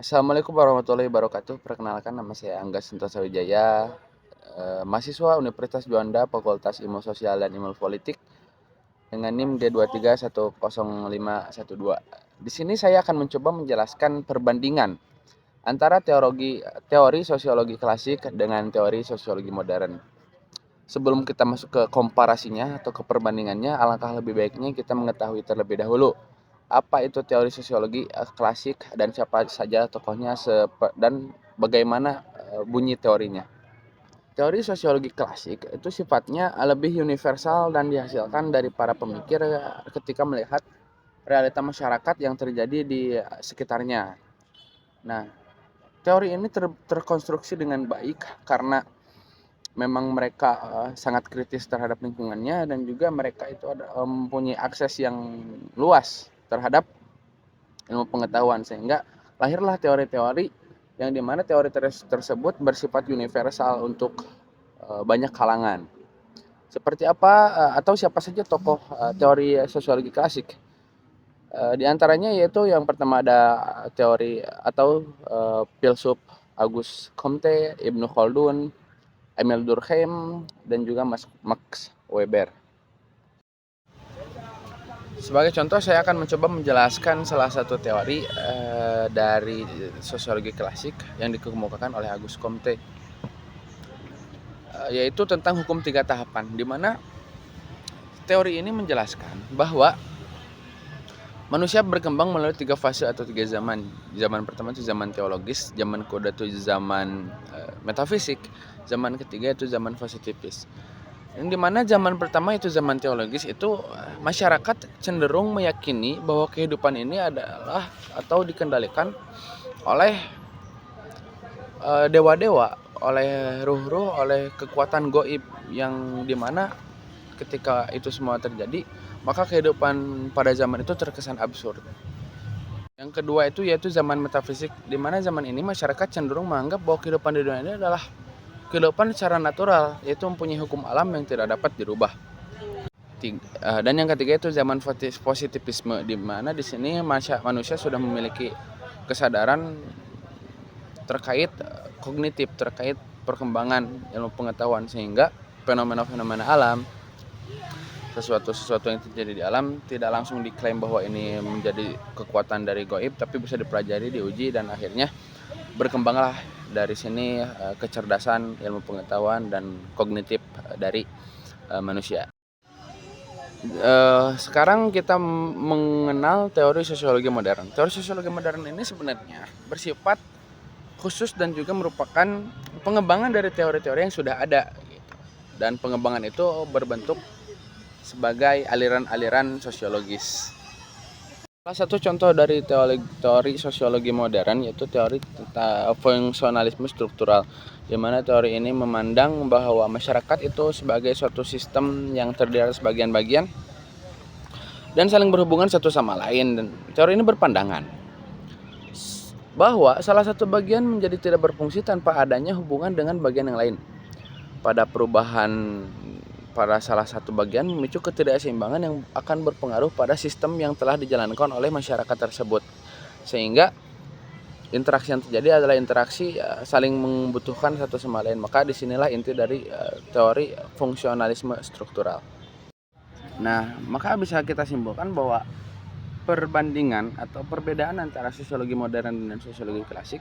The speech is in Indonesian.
Assalamualaikum warahmatullahi wabarakatuh. Perkenalkan nama saya Angga Sentosa Wijaya, mahasiswa Universitas Juanda, Fakultas Ilmu Sosial dan Ilmu Politik dengan NIM D23105112. Di sini saya akan mencoba menjelaskan perbandingan antara teori sosiologi klasik dengan teori sosiologi modern. Sebelum kita masuk ke komparasinya atau ke perbandingannya, alangkah lebih baiknya kita mengetahui terlebih dahulu apa itu teori sosiologi klasik dan siapa saja tokohnya dan bagaimana bunyi teorinya. Teori sosiologi klasik itu sifatnya lebih universal dan dihasilkan dari para pemikir ketika melihat realita masyarakat yang terjadi di sekitarnya. Nah, teori ini terkonstruksi dengan baik karena memang mereka sangat kritis terhadap lingkungannya dan juga mereka itu mempunyai akses yang luas terhadap ilmu pengetahuan sehingga lahirlah teori-teori yang dimana teori tersebut bersifat universal untuk banyak kalangan. Seperti apa atau siapa saja tokoh teori sosiologi klasik? Di antaranya yaitu yang pertama ada teori atau filsuf Auguste Comte, Ibnu Khaldun, Emil Durkheim, dan juga Max Weber. Sebagai contoh, saya akan mencoba menjelaskan salah satu teori dari sosiologi klasik yang dikemukakan oleh Auguste Comte, yaitu tentang hukum tiga tahapan, di mana teori ini menjelaskan bahwa manusia berkembang melalui tiga fase atau tiga zaman. Zaman pertama itu zaman teologis, zaman kedua itu zaman metafisik, zaman ketiga itu zaman positifis. Yang dimana zaman pertama itu zaman teologis itu masyarakat cenderung meyakini bahwa kehidupan ini adalah atau dikendalikan oleh dewa-dewa, oleh ruh-ruh, oleh kekuatan goib yang dimana ketika itu semua terjadi maka kehidupan pada zaman itu terkesan absurd. Yang kedua itu yaitu zaman metafisik, di mana zaman ini masyarakat cenderung menganggap bahwa kehidupan di dunia ini adalah kehidupan secara natural, yaitu mempunyai hukum alam yang tidak dapat dirubah. Dan yang ketiga itu zaman positivisme, di mana di sini manusia sudah memiliki kesadaran terkait kognitif, terkait perkembangan ilmu pengetahuan, sehingga fenomena-fenomena alam, sesuatu yang terjadi di alam tidak langsung diklaim bahwa ini menjadi kekuatan dari gaib, tapi bisa dipelajari, diuji, dan akhirnya berkembanglah dari sini kecerdasan, ilmu pengetahuan, dan kognitif dari manusia. Sekarang kita mengenal teori sosiologi modern. Teori sosiologi modern ini sebenarnya bersifat khusus dan juga merupakan pengembangan dari teori-teori yang sudah ada. Dan pengembangan itu berbentuk sebagai aliran-aliran sosiologis. Salah satu contoh dari teori sosiologi modern yaitu teori tentang fungsionalisme struktural, di mana teori ini memandang bahwa masyarakat itu sebagai suatu sistem yang terdiri dari bagian-bagian dan saling berhubungan satu sama lain. Dan teori ini berpandangan bahwa salah satu bagian menjadi tidak berfungsi tanpa adanya hubungan dengan bagian yang lain. Pada perubahan pada salah satu bagian memicu ketidakseimbangan yang akan berpengaruh pada sistem yang telah dijalankan oleh masyarakat tersebut, sehingga interaksi yang terjadi adalah interaksi saling membutuhkan satu sama lain. Maka disinilah inti dari teori fungsionalisme struktural. Nah, maka bisa kita simpulkan bahwa perbandingan atau perbedaan antara sosiologi modern dan sosiologi klasik